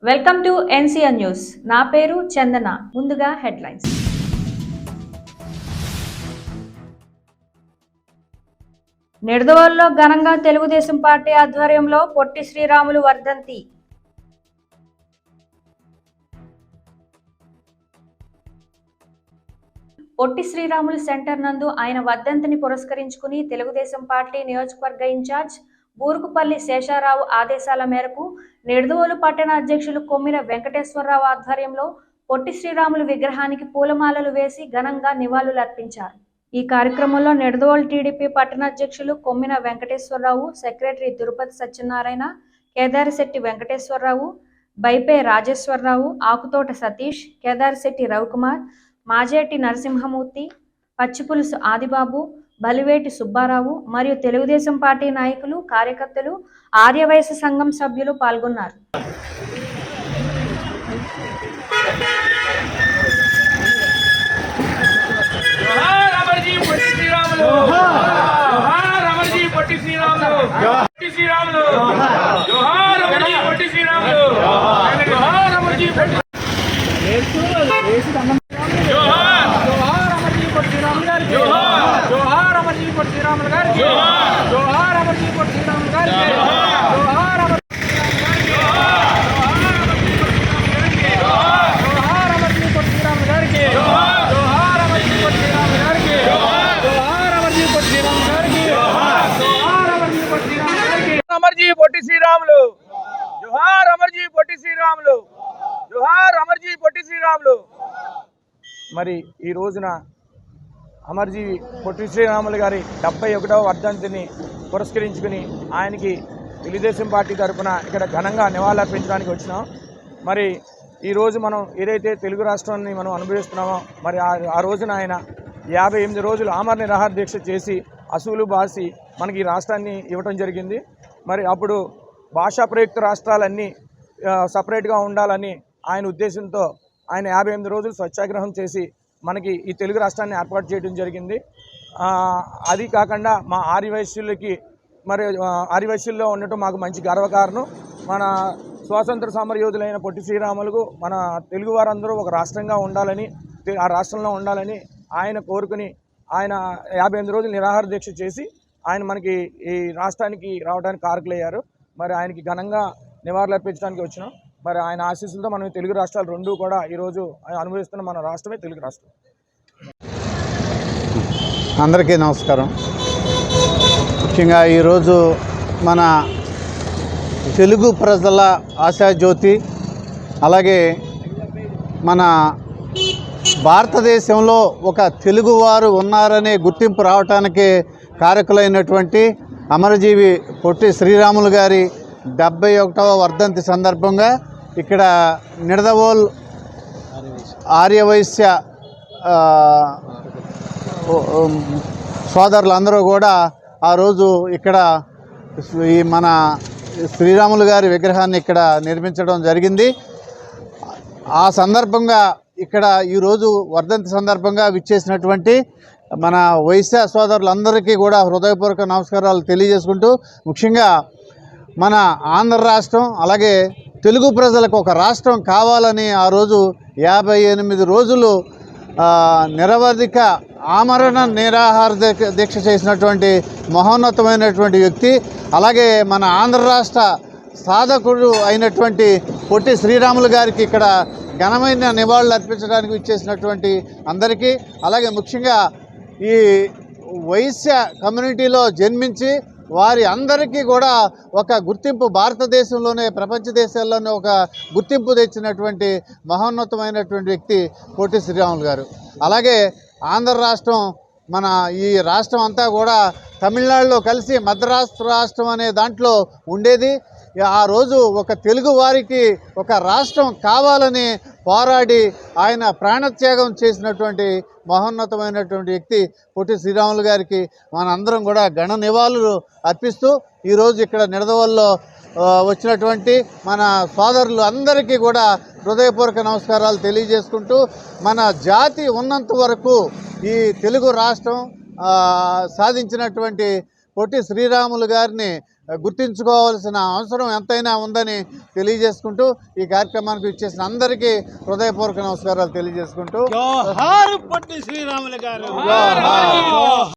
Welcome to NCN news. నా పేరు చందన. ముందుగా హెడ్లైన్స్. నిడదవోలులో ఘనంగా తెలుగుదేశం పార్టీ ఆధ్వర్యంలో పొట్టి శ్రీరాములు వర్ధంతి. పొట్టి శ్రీరాములు సెంటర్ నందు ఆయన వర్ధంతిని పురస్కరించుకుని తెలుగుదేశం పార్టీ నియోజకవర్గ ఇన్ఛార్జ్ బూరుగుపల్లి శేషారావు ఆదేశాల మేరకు నిడదవోలు పట్టణ అధ్యక్షులు కొమ్మిన వెంకటేశ్వరరావు ఆధ్వర్యంలో పొట్టి శ్రీరాములు విగ్రహానికి పూలమాలలు వేసి ఘనంగా నివాళులర్పించారు. ఈ కార్యక్రమంలో నిడదవోలు టీడీపీ పట్టణ అధ్యక్షులు కొమ్మిన వెంకటేశ్వరరావు, సెక్రటరీ తిరుపతి సత్యనారాయణ, కేదారిశెట్టి వెంకటేశ్వరరావు, బైపే రాజేశ్వరరావు, ఆకుతోట సతీష్, కేదారిశెట్టి రవికుమార్, మాజేటి నరసింహమూర్తి, పచ్చిపులుసు ఆదిబాబు, బలివేటి సుబ్బారావు మరియు తెలుగుదేశం పార్టీ నాయకులు, కార్యకర్తలు, ఆర్యవైశ్య సంఘం సభ్యులు పాల్గొన్నారు. అమర్జీ పొట్టి శ్రీరాములు, జోహార్ అమర్జీ పొట్టి శ్రీరాములు, జోహార్ అమర్జీ పొట్టి శ్రీరాములు. మరి ఈ రోజున అమర్జీ పొట్టి శ్రీరాములు గారి 71వ వర్ధంతిని పురస్కరించుకుని ఆయనకి తెలుగుదేశం పార్టీ తరఫున ఇక్కడ ఘనంగా నివాళులర్పించడానికి వచ్చినాం. మరి ఈరోజు మనం ఏదైతే తెలుగు రాష్ట్రాన్ని మనం అనుభవిస్తున్నామో మరి ఆ రోజున ఆయన 58 రోజులు ఆమరణ నిరాహార దీక్ష చేసి అసూలు బాసి మనకి ఈ రాష్ట్రాన్ని ఇవ్వటం జరిగింది. మరి అప్పుడు భాషా ప్రయుక్త రాష్ట్రాలన్నీ సపరేట్గా ఉండాలని ఆయన ఉద్దేశంతో ఆయన 58 రోజులు సత్యాగ్రహం చేసి మనకి ఈ తెలుగు రాష్ట్రాన్ని ఏర్పాటు చేయడం జరిగింది. అది కాకుండా మా ఆర్యవైశ్యులకి మరి ఆర్యవైశ్యుల్లో ఉండటం మాకు మంచి గర్వకారణం. మన స్వాతంత్ర సమరయోధులైన పొట్టి శ్రీరాములకు మన తెలుగు వారందరూ ఒక రాష్ట్రంగా ఉండాలని, ఆ రాష్ట్రంలో ఉండాలని ఆయన కోరుకుని ఆయన 58 రోజులు నిరాహార దీక్ష చేసి ఆయన మనకి ఈ రాష్ట్రానికి రావడానికి కారకులయ్యారు. మరి ఆయనకి ఘనంగా నివాళులర్పించడానికి వచ్చినాం. మరి ఆయన ఆశీస్సులతో మనం తెలుగు రాష్ట్రాలు రెండూ కూడా ఈరోజు అనుభవిస్తున్న మన రాష్ట్రమే తెలుగు రాష్ట్రం. అందరికీ నమస్కారం. ముఖ్యంగా ఈరోజు మన తెలుగు ప్రజల ఆశాజ్యోతి, అలాగే మన భారతదేశంలో ఒక తెలుగువారు ఉన్నారనే గుర్తింపు రావటానికి కారకులైనటువంటి అమరజీవి పొట్టి శ్రీరాములు గారి 71వ వర్ధంతి సందర్భంగా ఇక్కడ నిడదవోల్ ఆర్యవైశ్య సోదరులందరూ కూడా ఆ రోజు ఇక్కడ ఈ మన శ్రీరాములు గారి విగ్రహాన్ని ఇక్కడ నిర్మించడం జరిగింది. ఆ సందర్భంగా ఇక్కడ ఈరోజు వర్ధంతి సందర్భంగా విచ్చేసినటువంటి మన వైశ్య సోదరులందరికీ కూడా హృదయపూర్వక నమస్కారాలు తెలియజేసుకుంటూ, ముఖ్యంగా మన ఆంధ్ర రాష్ట్రం అలాగే తెలుగు ప్రజలకు ఒక రాష్ట్రం కావాలని ఆ రోజు 58 రోజులు నిరవధిక ఆమరణ నిరాహార దీక్ష చేసినటువంటి మహోన్నతమైనటువంటి వ్యక్తి, అలాగే మన ఆంధ్ర రాష్ట్ర సాధకుడు అయినటువంటి పొట్టి శ్రీరాములు గారికి ఇక్కడ ఘనమైన నివాళులు అర్పించడానికి ఇచ్చేసినటువంటి అందరికీ, అలాగే ముఖ్యంగా ఈ వైశ్య కమ్యూనిటీలో జన్మించి వారి అందరికీ కూడా ఒక గుర్తింపు, భారతదేశంలోనే ప్రపంచ దేశాల్లోనే ఒక గుర్తింపు తెచ్చినటువంటి మహోన్నతమైనటువంటి వ్యక్తి పొట్టి శ్రీరాములు గారు. అలాగే ఆంధ్ర రాష్ట్రం, మన ఈ రాష్ట్రం అంతా కూడా తమిళనాడులో కలిసి మద్రాసు రాష్ట్రం అనే దాంట్లో ఉండేది. ఆ రోజు ఒక తెలుగు వారికి ఒక రాష్ట్రం కావాలని పోరాడి ఆయన ప్రాణత్యాగం చేసినటువంటి మహోన్నతమైనటువంటి వ్యక్తి పొట్టి శ్రీరాములు గారికి మనందరం కూడా ఘన నివాళులు అర్పిస్తూ ఈరోజు ఇక్కడ నిడదవోలులో వచ్చినటువంటి మన సోదరులు అందరికీ కూడా హృదయపూర్వక నమస్కారాలు తెలియజేసుకుంటూ, మన జాతి ఉన్నంత వరకు ఈ తెలుగు రాష్ట్రం సాధించినటువంటి పొట్టి శ్రీరాములు గారిని గుర్తించుకోవాల్సిన అవసరం ఎంతైనా ఉందని తెలియజేసుకుంటూ ఈ కార్యక్రమానికి ఇచ్చేసిన అందరికీ హృదయపూర్వక నమస్కారాలు తెలియజేసుకుంటూ జోహార్ పొట్టి శ్రీరాములు గారు. జోహార్.